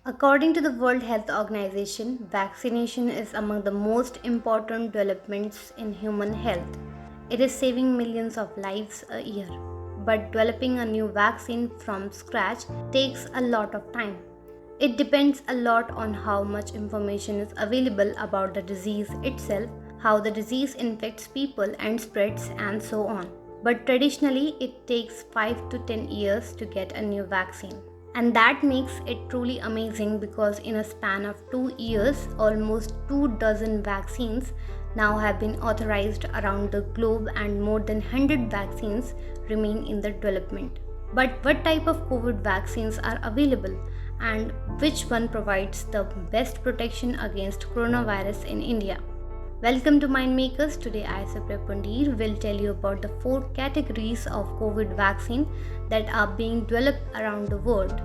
According to the World Health Organization, vaccination is among the most important developments in human health. It is saving millions of lives a year. But developing a new vaccine from scratch takes a lot of time. It depends a lot on how much information is available about the disease itself, how the disease infects people and spreads, and so on. But traditionally, it takes 5 to 10 years to get a new vaccine. And that makes it truly amazing because in a span of 2 years, almost 2 dozen vaccines now have been authorized around the globe, and more than 100 vaccines remain in the development. But what type of COVID vaccines are available and which one provides the best protection against coronavirus in India? Welcome to Mind Makers. Today I, Supriya Pundir, will tell you about the 4 categories of COVID vaccine that are being developed around the world.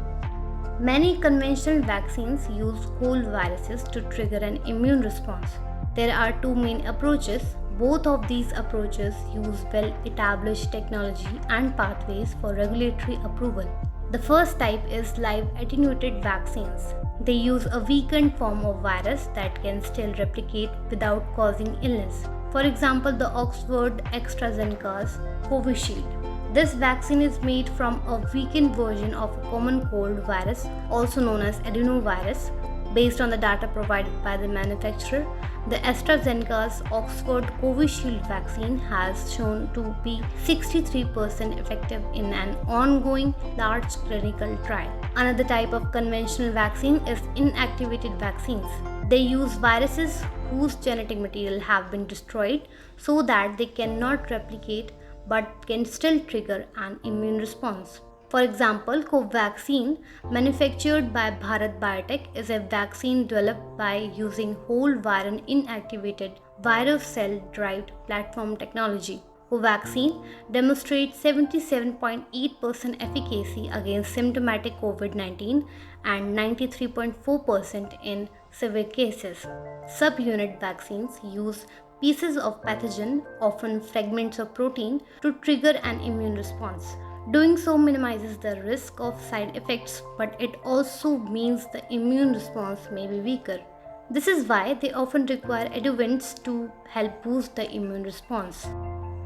Many conventional vaccines use whole viruses to trigger an immune response. There are two main approaches. Both of these approaches use well established technology and pathways for regulatory approval. The first type is live attenuated vaccines. They use a weakened form of virus that can still replicate without causing illness. For example, the Oxford AstraZeneca's Covishield. This vaccine is made from a weakened version of a common cold virus, also known as adenovirus. Based on the data provided by the manufacturer, the AstraZeneca's Oxford Covishield vaccine has shown to be 63% effective in an ongoing large clinical trial. Another type of conventional vaccine is inactivated vaccines. They use viruses whose genetic material have been destroyed so that they cannot replicate but can still trigger an immune response. For example, Covaxin, manufactured by Bharat Biotech, is a vaccine developed by using whole virus inactivated virus cell derived platform technology. Covaxin demonstrates 77.8% efficacy against symptomatic COVID 19 and 93.4% in severe cases. Subunit vaccines use pieces of pathogen, often fragments of protein, to trigger an immune response. Doing so minimizes the risk of side effects, but it also means the immune response may be weaker. This is why they often require adjuvants to help boost the immune response.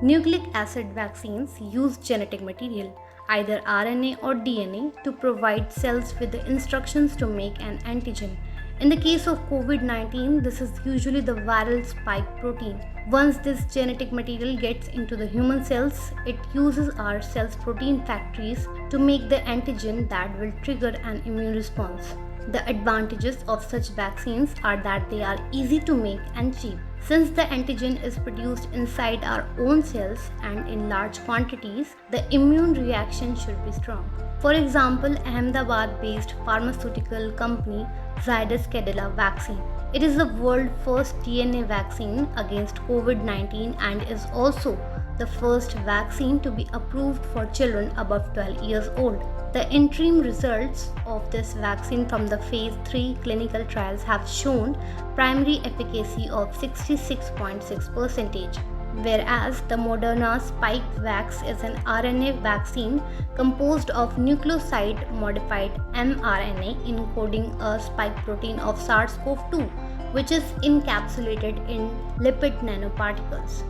Nucleic acid vaccines use genetic material, either RNA or DNA, to provide cells with the instructions to make an antigen. In the case of COVID 19, this is usually the viral spike protein. Once this genetic material gets into the human cells, it uses our cells' protein factories to make the antigen that will trigger an immune response. The advantages of such vaccines are that they are easy to make and cheap. Since the antigen is produced inside our own cells and in large quantities, the immune reaction should be strong. For example, Ahmedabad-based pharmaceutical company Zydus Cadila vaccine. It is the world's first DNA vaccine against COVID-19 and is also the first vaccine to be approved for children above 12 years old. The interim results of this vaccine from the phase 3 clinical trials have shown primary efficacy of 66.6%, whereas the Moderna Spikevax is an RNA vaccine composed of nucleoside modified mRNA encoding a spike protein of SARS-CoV-2, which is encapsulated in lipid nanoparticles.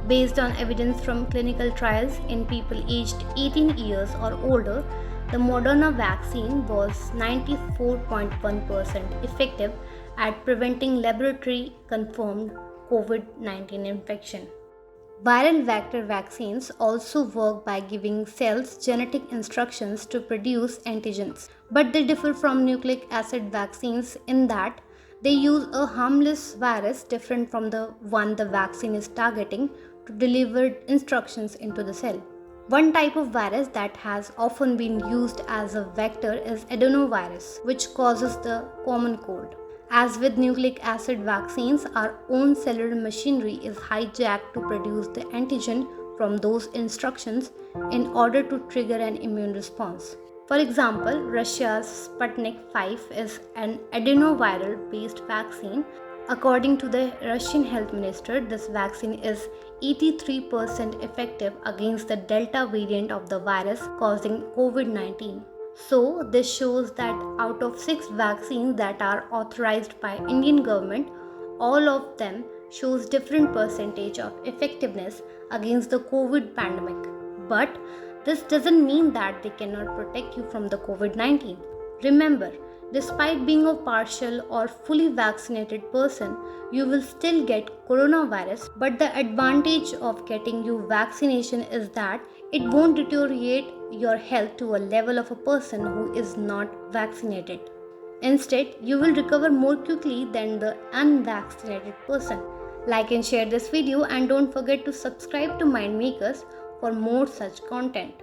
Based on evidence from clinical trials in people aged 18 years or older, the Moderna vaccine was 94.1% effective at preventing laboratory confirmed COVID 19 infection. Viral vector vaccines also work by giving cells genetic instructions to produce antigens, but they differ from nucleic acid vaccines in that they use a harmless virus different from the one the vaccine is targeting to deliver instructions into the cell. One type of virus that has often been used as a vector is adenovirus, which causes the common cold. As with nucleic acid vaccines, our own cellular machinery is hijacked to produce the antigen from those instructions in order to trigger an immune response. For example, Russia's Sputnik V is an adenoviral based vaccine. According to the Russian health minister, this vaccine is 83% effective against the Delta variant of the virus causing COVID 19. So this shows that out of 6 vaccines that are authorized by Indian government, all of them shows different percentage of effectiveness against the COVID pandemic. But this doesn't mean that they cannot protect you from the COVID-19. Remember, despite being a partial or fully vaccinated person, you will still get coronavirus, but the advantage of getting you vaccination is that it won't deteriorate your health to a level of a person who is not vaccinated. Instead, you will recover more quickly than the unvaccinated person. Like and share this video, and don't forget to subscribe to Mind Makers for more such content.